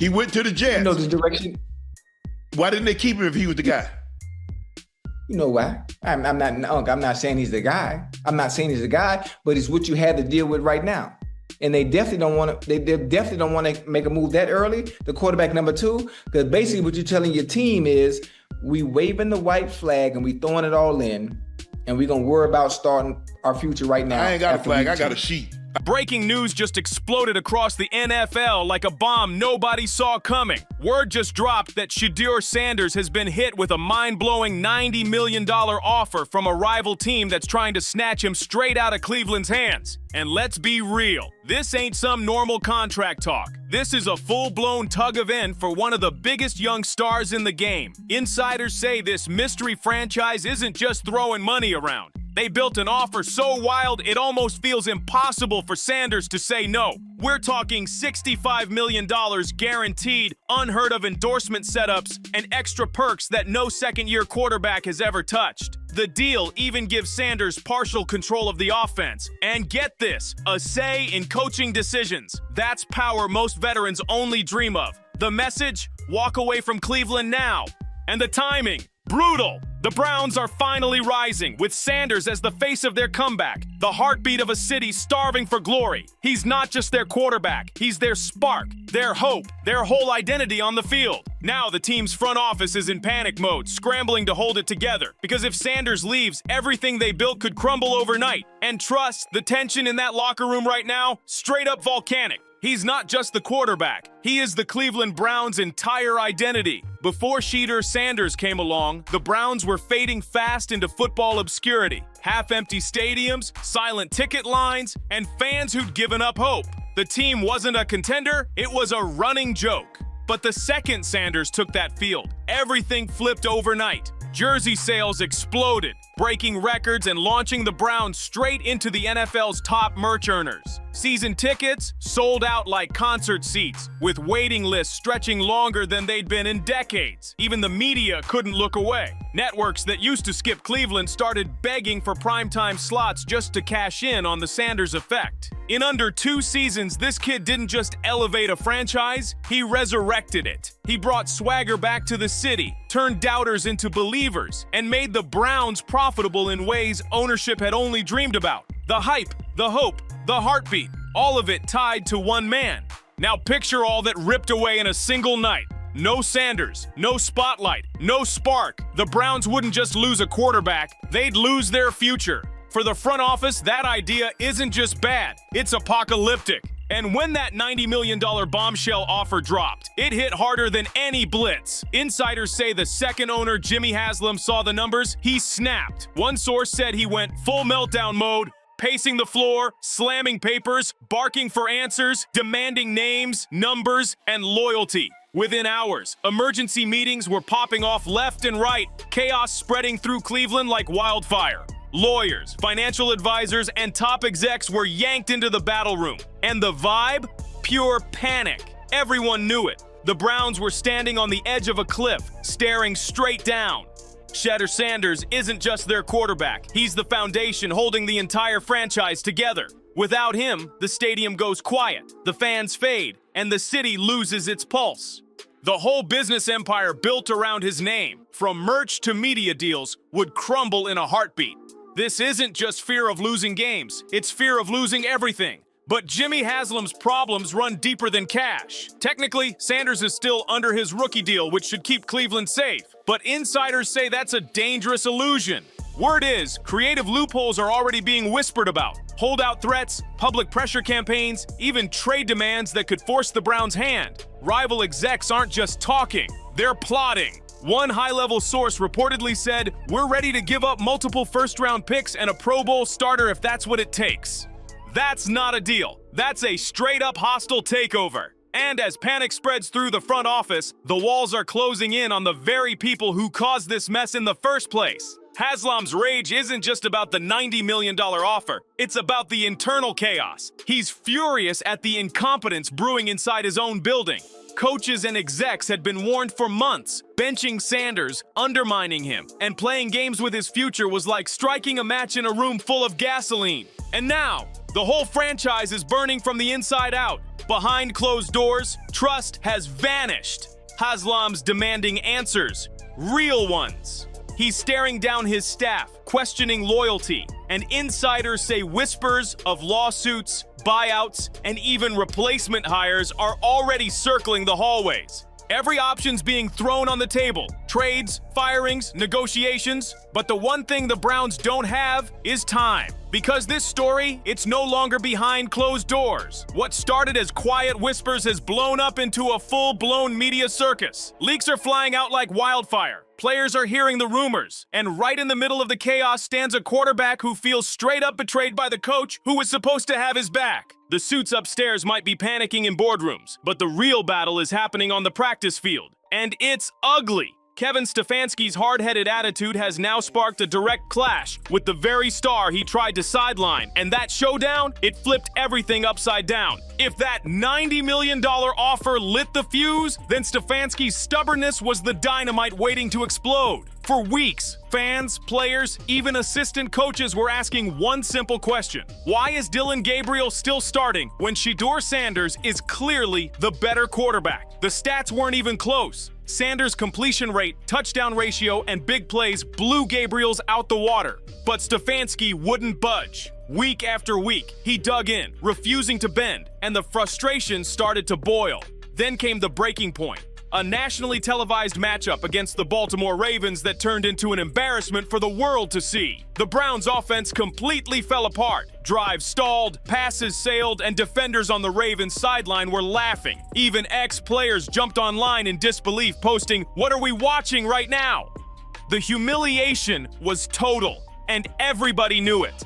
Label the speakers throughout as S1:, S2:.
S1: He went to the Jets.
S2: You know the direction.
S1: Why didn't they keep him if he was the guy?
S2: You know why? I'm not saying he's the guy. I'm not saying he's the guy, but it's what you have to deal with right now. And they definitely don't want to. They definitely don't want to make a move that early. The quarterback number 2, because basically what you're telling your team is, we waving the white flag and we throwing it all in, and we're gonna worry about starting our future right now.
S1: I ain't got a flag. I got a sheet.
S3: Breaking news just exploded across the NFL like a bomb nobody saw coming. Word just dropped that Shedeur Sanders has been hit with a mind-blowing $90 million offer from a rival team that's trying to snatch him straight out of Cleveland's hands. And let's be real, this ain't some normal contract talk. This is a full-blown tug of end for one of the biggest young stars in the game. Insiders say this mystery franchise isn't just throwing money around. They built an offer so wild it almost feels impossible for Sanders to say no. We're talking $65 million guaranteed, unheard of endorsement setups, and extra perks that no second-year quarterback has ever touched. The deal even gives Sanders partial control of the offense. And get this, a say in coaching decisions. That's power most veterans only dream of. The message? Walk away from Cleveland now. And the timing? Brutal. The Browns are finally rising, with Sanders as the face of their comeback, the heartbeat of a city starving for glory. He's not just their quarterback, he's their spark, their hope, their whole identity on the field. Now the team's front office is in panic mode, scrambling to hold it together, because if Sanders leaves, everything they built could crumble overnight. And trust, the tension in that locker room right now, straight up volcanic. He's not just the quarterback, he is the Cleveland Browns' entire identity. Before Shedeur Sanders came along, the Browns were fading fast into football obscurity. Half-empty stadiums, silent ticket lines, and fans who'd given up hope. The team wasn't a contender, it was a running joke. But the second Sanders took that field, everything flipped overnight. Jersey sales exploded, breaking records and launching the Browns straight into the NFL's top merch earners. Season tickets sold out like concert seats, with waiting lists stretching longer than they'd been in decades. Even the media couldn't look away. Networks that used to skip Cleveland started begging for primetime slots just to cash in on the Sanders effect. In under 2 seasons, this kid didn't just elevate a franchise, he resurrected it. He brought swagger back to the city, turned doubters into believers, and made the Browns profitable in ways ownership had only dreamed about. The hype, the hope, the heartbeat, all of it tied to one man. Now picture all that ripped away in a single night. No Sanders, no spotlight, no spark. The Browns wouldn't just lose a quarterback, they'd lose their future. For the front office, that idea isn't just bad, it's apocalyptic. And when that $90 million bombshell offer dropped, it hit harder than any blitz. Insiders say the second owner, Jimmy Haslam, saw the numbers, he snapped. One source said he went full meltdown mode, pacing the floor, slamming papers, barking for answers, demanding names, numbers, and loyalty. Within hours, emergency meetings were popping off left and right, chaos spreading through Cleveland like wildfire. Lawyers, financial advisors, and top execs were yanked into the battle room. And the vibe? Pure panic. Everyone knew it. The Browns were standing on the edge of a cliff, staring straight down. Shedeur Sanders isn't just their quarterback. He's the foundation holding the entire franchise together. Without him, the stadium goes quiet, the fans fade, and the city loses its pulse. The whole business empire built around his name, from merch to media deals, would crumble in a heartbeat. This isn't just fear of losing games, it's fear of losing everything. But Jimmy Haslam's problems run deeper than cash. Technically, Sanders is still under his rookie deal, which should keep Cleveland safe. But insiders say that's a dangerous illusion. Word is, creative loopholes are already being whispered about. Holdout threats, public pressure campaigns, even trade demands that could force the Browns' hand. Rival execs aren't just talking, they're plotting. One high-level source reportedly said, "We're ready to give up multiple first-round picks and a Pro Bowl starter if that's what it takes." That's not a deal. That's a straight-up hostile takeover. And as panic spreads through the front office, the walls are closing in on the very people who caused this mess in the first place. Haslam's rage isn't just about the $90 million offer, it's about the internal chaos. He's furious at the incompetence brewing inside his own building. Coaches and execs had been warned for months. Benching Sanders, undermining him, and playing games with his future was like striking a match in a room full of gasoline. And now, the whole franchise is burning from the inside out. Behind closed doors, trust has vanished. Haslam's demanding answers, real ones. He's staring down his staff, questioning loyalty, and insiders say whispers of lawsuits, buyouts, and even replacement hires are already circling the hallways. Every option's being thrown on the table. Trades, firings, negotiations. But the one thing the Browns don't have is time. Because this story, it's no longer behind closed doors. What started as quiet whispers has blown up into a full-blown media circus. Leaks are flying out like wildfire. Players are hearing the rumors. And right in the middle of the chaos stands a quarterback who feels straight up betrayed by the coach who was supposed to have his back. The suits upstairs might be panicking in boardrooms, but the real battle is happening on the practice field. And it's ugly. Kevin Stefanski's hard-headed attitude has now sparked a direct clash with the very star he tried to sideline, and that showdown, it flipped everything upside down. If that $90 million offer lit the fuse, then Stefanski's stubbornness was the dynamite waiting to explode. For weeks, fans, players, even assistant coaches were asking one simple question. Why is Dillon Gabriel still starting when Shedeur Sanders is clearly the better quarterback? The stats weren't even close. Sanders' completion rate, touchdown ratio, and big plays blew Gabriel's out the water. But Stefanski wouldn't budge. Week after week, he dug in, refusing to bend, and the frustration started to boil. Then came the breaking point. A nationally televised matchup against the Baltimore Ravens that turned into an embarrassment for the world to see. The Browns' offense completely fell apart. Drives stalled, passes sailed, and defenders on the Ravens sideline were laughing. Even ex-players jumped online in disbelief, posting, "What are we watching right now?" The humiliation was total, and everybody knew it.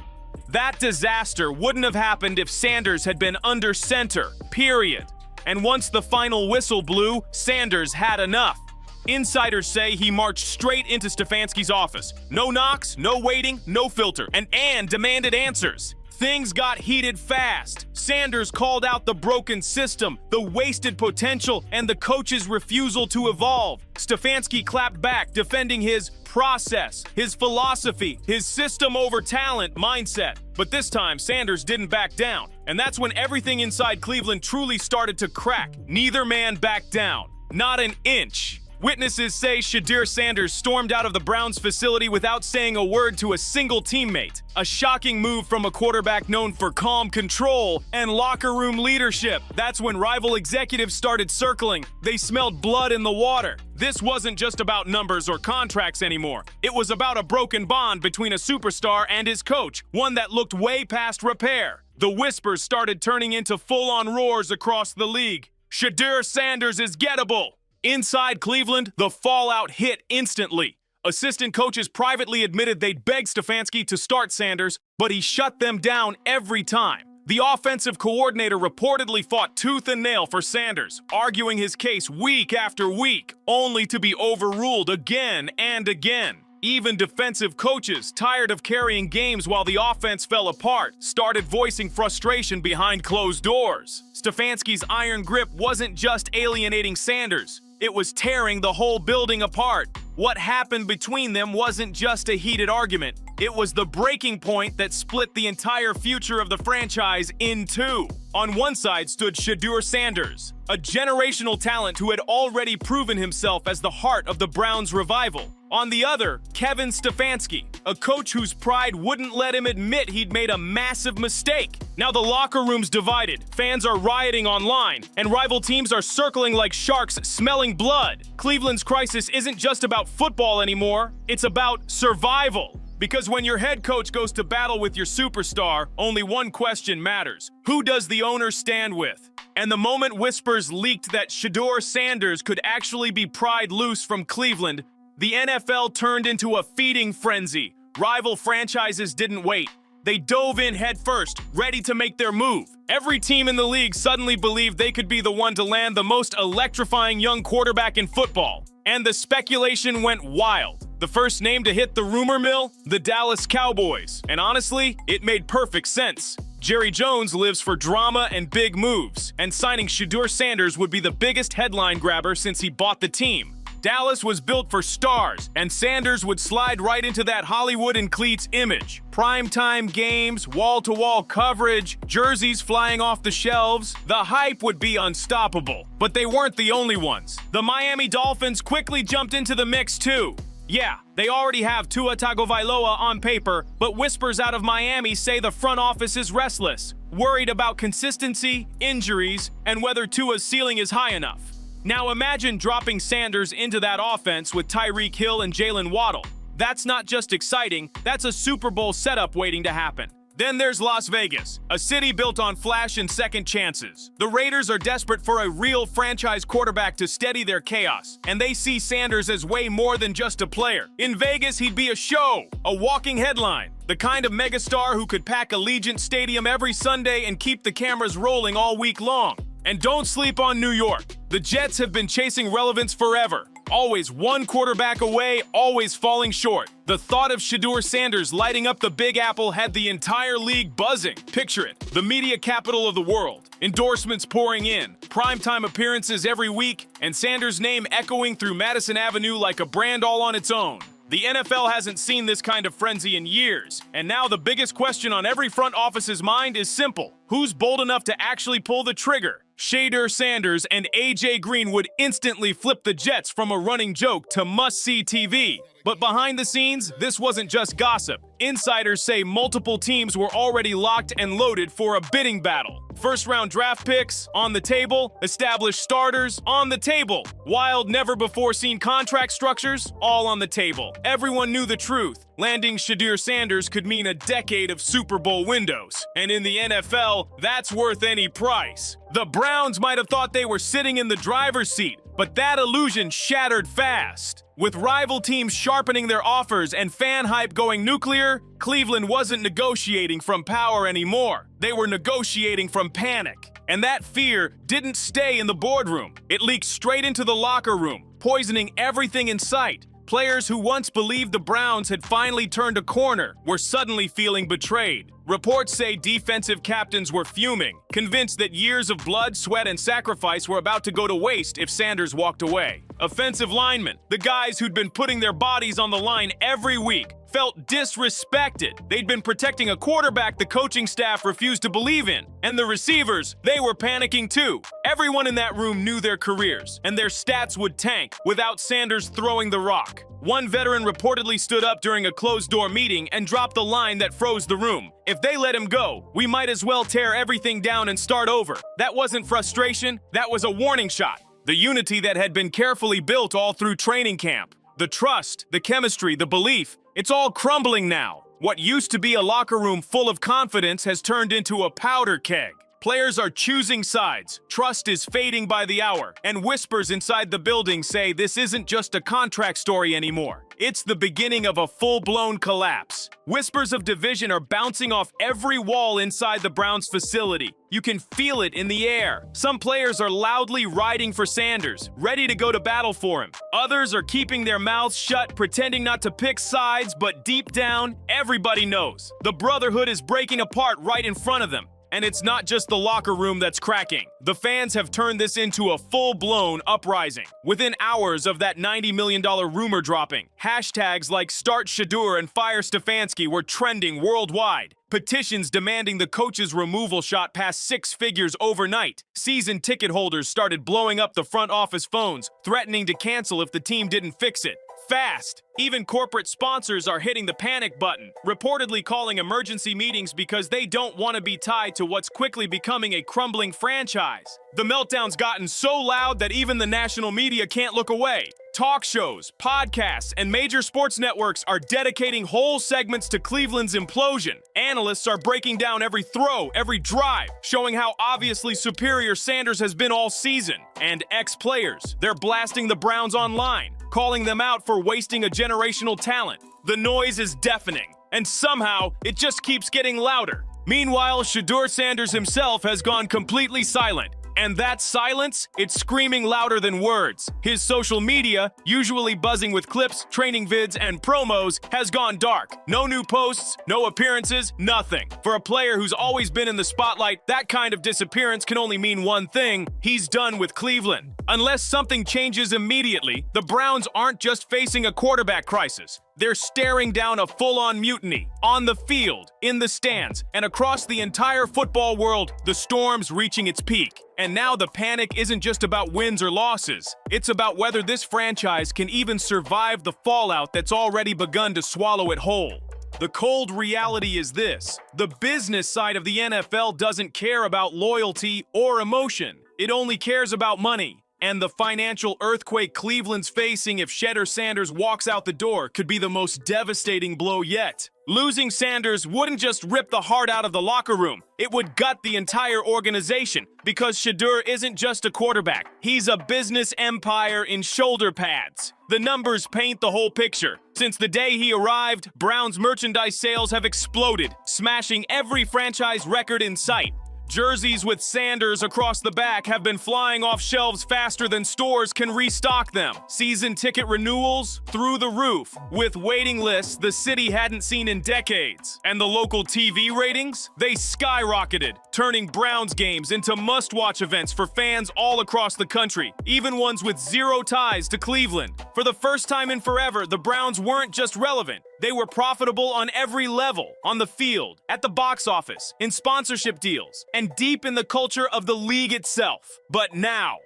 S3: That disaster wouldn't have happened if Sanders had been under center, period. And once the final whistle blew, Sanders had enough. Insiders say he marched straight into Stefanski's office. No knocks, no waiting, no filter, and demanded answers. Things got heated fast. Sanders called out the broken system, the wasted potential, and the coach's refusal to evolve. Stefanski clapped back, defending his process, his philosophy, his system over talent mindset. But this time, Sanders didn't back down. And that's when everything inside Cleveland truly started to crack. Neither man backed down. Not an inch. Witnesses say Shedeur Sanders stormed out of the Browns facility without saying a word to a single teammate. A shocking move from a quarterback known for calm control and locker room leadership. That's when rival executives started circling. They smelled blood in the water. This wasn't just about numbers or contracts anymore. It was about a broken bond between a superstar and his coach, one that looked way past repair. The whispers started turning into full-on roars across the league. Shedeur Sanders is gettable. Inside Cleveland, the fallout hit instantly. Assistant coaches privately admitted they'd begged Stefanski to start Sanders, but he shut them down every time. The offensive coordinator reportedly fought tooth and nail for Sanders, arguing his case week after week, only to be overruled again and again. Even defensive coaches, tired of carrying games while the offense fell apart, started voicing frustration behind closed doors. Stefanski's iron grip wasn't just alienating Sanders. It was tearing the whole building apart. What happened between them wasn't just a heated argument. It was the breaking point that split the entire future of the franchise in two. On one side stood Shedeur Sanders, a generational talent who had already proven himself as the heart of the Browns' revival. On the other, Kevin Stefanski, a coach whose pride wouldn't let him admit he'd made a massive mistake. Now the locker room's divided, fans are rioting online, and rival teams are circling like sharks smelling blood. Cleveland's crisis isn't just about football anymore, it's about survival. Because when your head coach goes to battle with your superstar, only one question matters. Who does the owner stand with? And the moment whispers leaked that Shedeur Sanders could actually be pried loose from Cleveland, the NFL turned into a feeding frenzy. Rival franchises didn't wait. They dove in headfirst, ready to make their move. Every team in the league suddenly believed they could be the one to land the most electrifying young quarterback in football. And the speculation went wild. The first name to hit the rumor mill? The Dallas Cowboys. And honestly, it made perfect sense. Jerry Jones lives for drama and big moves, and signing Shedeur Sanders would be the biggest headline grabber since he bought the team. Dallas was built for stars, and Sanders would slide right into that Hollywood in cleats image. Primetime games, wall-to-wall coverage, jerseys flying off the shelves. The hype would be unstoppable. But they weren't the only ones. The Miami Dolphins quickly jumped into the mix too. Yeah, they already have Tua Tagovailoa on paper, but whispers out of Miami say the front office is restless, worried about consistency, injuries, and whether Tua's ceiling is high enough. Now imagine dropping Sanders into that offense with Tyreek Hill and Jalen Waddle. That's not just exciting, that's a Super Bowl setup waiting to happen. Then there's Las Vegas, a city built on flash and second chances. The Raiders are desperate for a real franchise quarterback to steady their chaos, and they see Sanders as way more than just a player. In Vegas, he'd be a show, a walking headline, the kind of megastar who could pack Allegiant Stadium every Sunday and keep the cameras rolling all week long. And don't sleep on New York. The Jets have been chasing relevance forever. Always one quarterback away, always falling short. The thought of Shedeur Sanders lighting up the Big Apple had the entire league buzzing. Picture it, the media capital of the world. Endorsements pouring in, primetime appearances every week, and Sanders' name echoing through Madison Avenue like a brand all on its own. The NFL hasn't seen this kind of frenzy in years, and now the biggest question on every front office's mind is simple. Who's bold enough to actually pull the trigger? Shedeur Sanders and AJ Green would instantly flip the Jets from a running joke to must-see TV. But behind the scenes, this wasn't just gossip. Insiders say multiple teams were already locked and loaded for a bidding battle. First-round draft picks on the table, established starters on the table, wild, never-before-seen contract structures all on the table. Everyone knew the truth. Landing Shedeur Sanders could mean a decade of Super Bowl windows. And in the NFL, that's worth any price. The Browns might have thought they were sitting in the driver's seat, but that illusion shattered fast. With rival teams sharpening their offers and fan hype going nuclear, Cleveland wasn't negotiating from power anymore. They were negotiating from panic. And that fear didn't stay in the boardroom. It leaked straight into the locker room, poisoning everything in sight. Players who once believed the Browns had finally turned a corner were suddenly feeling betrayed. Reports say defensive captains were fuming, convinced that years of blood, sweat, and sacrifice were about to go to waste if Sanders walked away. Offensive linemen, the guys who'd been putting their bodies on the line every week, felt disrespected. They'd been protecting a quarterback the coaching staff refused to believe in. And the receivers, they were panicking too. Everyone in that room knew their careers, and their stats would tank without Sanders throwing the rock. One veteran reportedly stood up during a closed-door meeting and dropped the line that froze the room. If they let him go, we might as well tear everything down and start over. That wasn't frustration, that was a warning shot. The unity that had been carefully built all through training camp. The trust, the chemistry, the belief, it's all crumbling now. What used to be a locker room full of confidence has turned into a powder keg. Players are choosing sides, trust is fading by the hour, and whispers inside the building say this isn't just a contract story anymore. It's the beginning of a full-blown collapse. Whispers of division are bouncing off every wall inside the Browns facility. You can feel it in the air. Some players are loudly riding for Sanders, ready to go to battle for him. Others are keeping their mouths shut, pretending not to pick sides, but deep down, everybody knows. The brotherhood is breaking apart right in front of them. And it's not just the locker room that's cracking. The fans have turned this into a full-blown uprising. Within hours of that $90 million rumor dropping, hashtags like Start Shedeur and Fire Stefanski were trending worldwide. Petitions demanding the coach's removal shot past 6 figures overnight. Season ticket holders started blowing up the front office phones, threatening to cancel if the team didn't fix it. Fast. Even corporate sponsors are hitting the panic button, reportedly calling emergency meetings because they don't want to be tied to what's quickly becoming a crumbling franchise. The meltdown's gotten so loud that even the national media can't look away. Talk shows, podcasts, and major sports networks are dedicating whole segments to Cleveland's implosion. Analysts are breaking down every throw, every drive, showing how obviously superior Sanders has been all season. And ex-players, they're blasting the Browns online, calling them out for wasting a generational talent. The noise is deafening, and somehow it just keeps getting louder. Meanwhile, Shedeur Sanders himself has gone completely silent. And that silence, it's screaming louder than words. His social media, usually buzzing with clips, training vids, and promos, has gone dark. No new posts, no appearances, nothing. For a player who's always been in the spotlight, that kind of disappearance can only mean one thing: he's done with Cleveland. Unless something changes immediately, the Browns aren't just facing a quarterback crisis. They're staring down a full-on mutiny. On the field, in the stands, and across the entire football world, the storm's reaching its peak. And now the panic isn't just about wins or losses. It's about whether this franchise can even survive the fallout that's already begun to swallow it whole. The cold reality is this: the business side of the NFL doesn't care about loyalty or emotion. It only cares about money. And the financial earthquake Cleveland's facing if Shedeur Sanders walks out the door could be the most devastating blow yet. Losing Sanders wouldn't just rip the heart out of the locker room, it would gut the entire organization, because Shedeur isn't just a quarterback, he's a business empire in shoulder pads. The numbers paint the whole picture. Since the day he arrived, Browns merchandise sales have exploded, smashing every franchise record in sight. Jerseys with Sanders across the back have been flying off shelves faster than stores can restock them. Season ticket renewals through the roof, with waiting lists the city hadn't seen in decades. And the local TV ratings? They skyrocketed, turning Browns games into must-watch events for fans all across the country, even ones with zero ties to Cleveland. For the first time in forever, the Browns weren't just relevant. They were profitable on every level, on the field, at the box office, in sponsorship deals, and deep in the culture of the league itself. But now,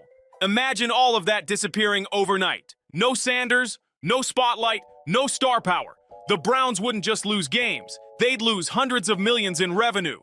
S3: imagine all of that disappearing overnight. No Sanders, no spotlight, no star power. The Browns wouldn't just lose games, they'd lose hundreds of millions in revenue.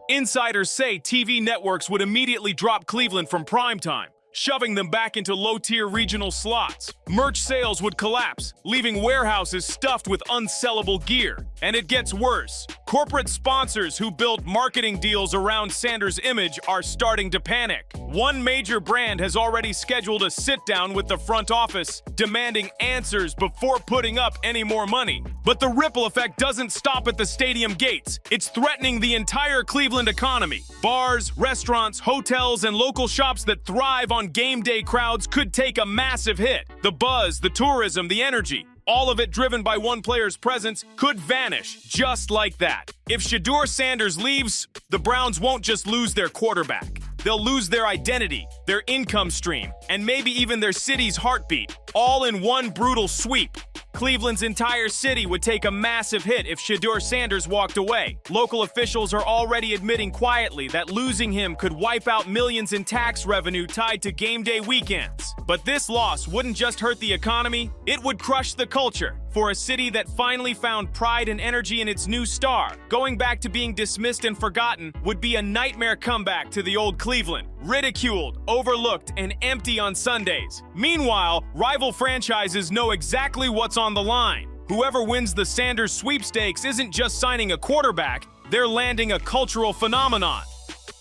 S3: Insiders say TV networks would immediately drop Cleveland from primetime, shoving them back into low-tier regional slots. Merch sales would collapse, leaving warehouses stuffed with unsellable gear. And it gets worse. Corporate sponsors who built marketing deals around Sanders' image are starting to panic. One major brand has already scheduled a sit-down with the front office, demanding answers before putting up any more money. But the ripple effect doesn't stop at the stadium gates. It's threatening the entire Cleveland economy. Bars, restaurants, hotels, and local shops that thrive on game day crowds could take a massive hit. The buzz, the tourism, the energy, all of it driven by one player's presence, could vanish just like that. If Shedeur Sanders leaves, the Browns won't just lose their quarterback. They'll lose their identity, their income stream, and maybe even their city's heartbeat, all in one brutal sweep. Cleveland's entire city would take a massive hit if Shedeur Sanders walked away. Local officials are already admitting quietly that losing him could wipe out millions in tax revenue tied to game day weekends. But this loss wouldn't just hurt the economy, it would crush the culture. For a city that finally found pride and energy in its new star, going back to being dismissed and forgotten would be a nightmare comeback to the old Cleveland. Ridiculed, overlooked, and empty on Sundays. Meanwhile, rival franchises know exactly what's on the line. Whoever wins the Sanders sweepstakes isn't just signing a quarterback, they're landing a cultural phenomenon.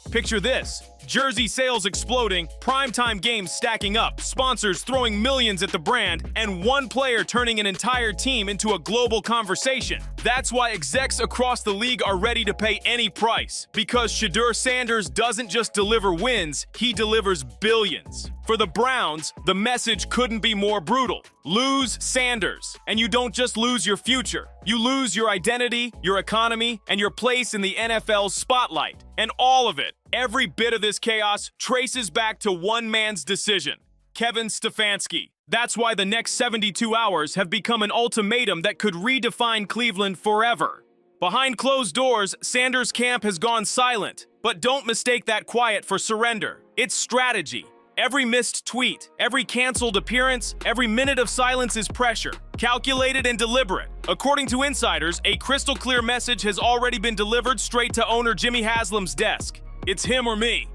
S3: Picture this: jersey sales exploding, primetime games stacking up, sponsors throwing millions at the brand, and one player turning an entire team into a global conversation. That's why execs across the league are ready to pay any price. Because Shedeur Sanders doesn't just deliver wins, he delivers billions. For the Browns, the message couldn't be more brutal. Lose Sanders, and you don't just lose your future. You lose your identity, your economy, and your place in the NFL's spotlight. And all of it, every bit of this chaos, traces back to one man's decision: Kevin Stefanski. That's why the next 72 hours have become an ultimatum that could redefine Cleveland forever. Behind closed doors, Sanders' camp has gone silent. But don't mistake that quiet for surrender. It's strategy. Every missed tweet, every canceled appearance, every minute of silence is pressure, calculated and deliberate. According to insiders, a crystal clear message has already been delivered straight to owner Jimmy Haslam's desk. It's him or me.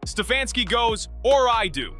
S3: Stefanski goes, or I do.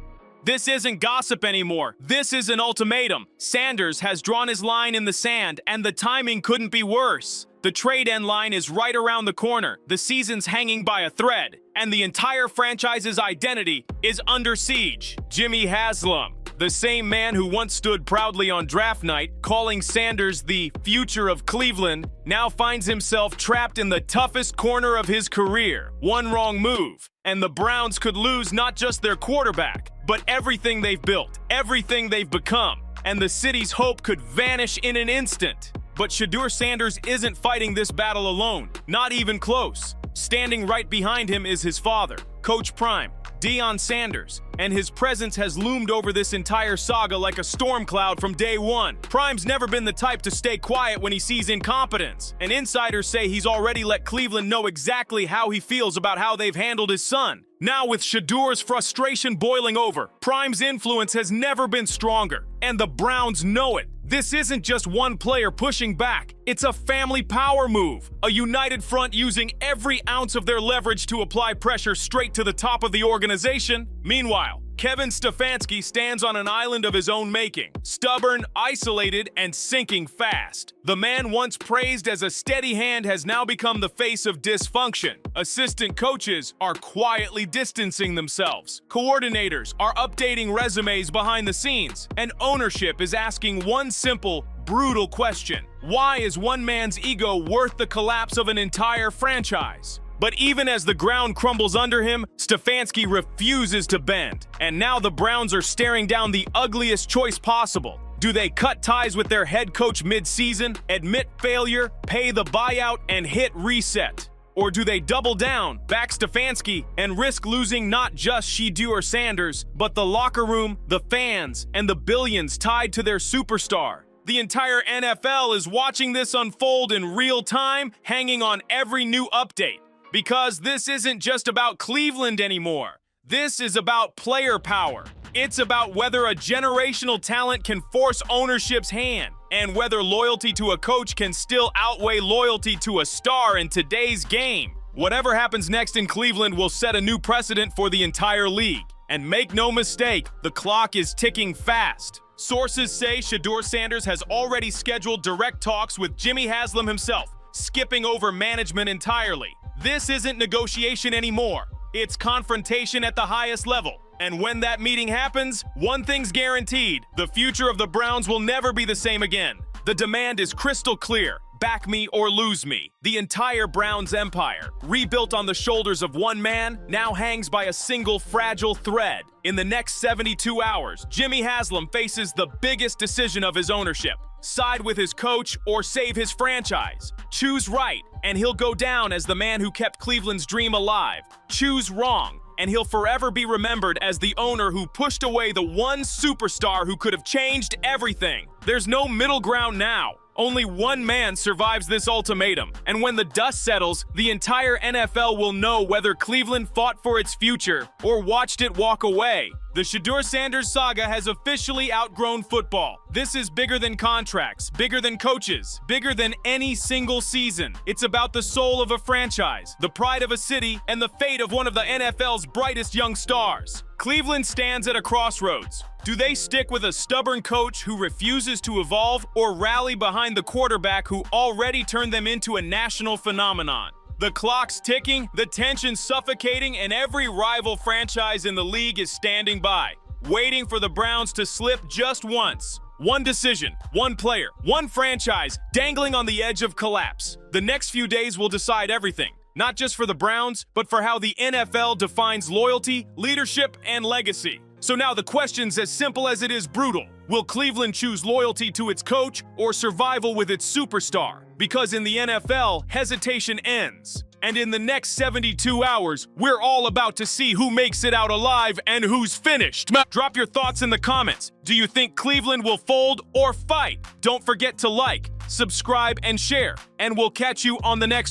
S3: This isn't gossip anymore. This is an ultimatum. Sanders has drawn his line in the sand, and the timing couldn't be worse. The trade end line is right around the corner. The season's hanging by a thread, and the entire franchise's identity is under siege. Jimmy Haslam, the same man who once stood proudly on draft night, calling Sanders the future of Cleveland, now finds himself trapped in the toughest corner of his career. One wrong move, And the Browns could lose not just their quarterback, but everything they've built, everything they've become. And the city's hope could vanish in an instant. But Shedeur Sanders isn't fighting this battle alone, not even close. Standing right behind him is his father, Coach Prime, Deion Sanders, and his presence has loomed over this entire saga like a storm cloud from day one. Prime's never been the type to stay quiet when he sees incompetence, and insiders say he's already let Cleveland know exactly how he feels about how they've handled his son. Now with Shedeur's frustration boiling over, Prime's influence has never been stronger, and the Browns know it. This isn't just one player pushing back, it's a family power move. A united front using every ounce of their leverage to apply pressure straight to the top of the organization. Meanwhile, Kevin Stefanski stands on an island of his own making, stubborn, isolated, and sinking fast. The man once praised as a steady hand has now become the face of dysfunction. Assistant coaches are quietly distancing themselves. Coordinators are updating resumes behind the scenes, and ownership is asking one simple, brutal question. Why is one man's ego worth the collapse of an entire franchise? But even as the ground crumbles under him, Stefanski refuses to bend. And now the Browns are staring down the ugliest choice possible. Do they cut ties with their head coach mid-season, admit failure, pay the buyout, and hit reset? Or do they double down, back Stefanski, and risk losing not just Shedeur Sanders, but the locker room, the fans, and the billions tied to their superstar? The entire NFL is watching this unfold in real time, hanging on every new update. Because this isn't just about Cleveland anymore. This is about player power. It's about whether a generational talent can force ownership's hand, and whether loyalty to a coach can still outweigh loyalty to a star in today's game. Whatever happens next in Cleveland will set a new precedent for the entire league. And make no mistake, the clock is ticking fast. Sources say Shedeur Sanders has already scheduled direct talks with Jimmy Haslam himself, skipping over management entirely. This isn't negotiation anymore. It's confrontation at the highest level. And when that meeting happens, one thing's guaranteed: the future of the Browns will never be the same again. The demand is crystal clear: back me or lose me. The entire Browns empire, rebuilt on the shoulders of one man, now hangs by a single fragile thread. In the next 72 hours, Jimmy Haslam faces the biggest decision of his ownership: side with his coach or save his franchise. Choose right, and he'll go down as the man who kept Cleveland's dream alive. Choose wrong, and he'll forever be remembered as the owner who pushed away the one superstar who could have changed everything. There's no middle ground now. Only one man survives this ultimatum, and when the dust settles, the entire NFL will know whether Cleveland fought for its future or watched it walk away. The Shedeur Sanders saga has officially outgrown football. This is bigger than contracts, bigger than coaches, bigger than any single season. It's about the soul of a franchise, the pride of a city, and the fate of one of the NFL's brightest young stars. Cleveland stands at a crossroads. Do they stick with a stubborn coach who refuses to evolve, or rally behind the quarterback who already turned them into a national phenomenon? The clock's ticking, the tension suffocating, and every rival franchise in the league is standing by, waiting for the Browns to slip just once. One decision, one player, one franchise dangling on the edge of collapse. The next few days will decide everything, not just for the Browns, but for how the NFL defines loyalty, leadership, and legacy. So now the question's as simple as it is brutal. Will Cleveland choose loyalty to its coach or survival with its superstar? Because in the NFL, hesitation ends. And in the next 72 hours, we're all about to see who makes it out alive and who's finished. Drop your thoughts in the comments. Do you think Cleveland will fold or fight? Don't forget to like, subscribe, and share. And we'll catch you on the next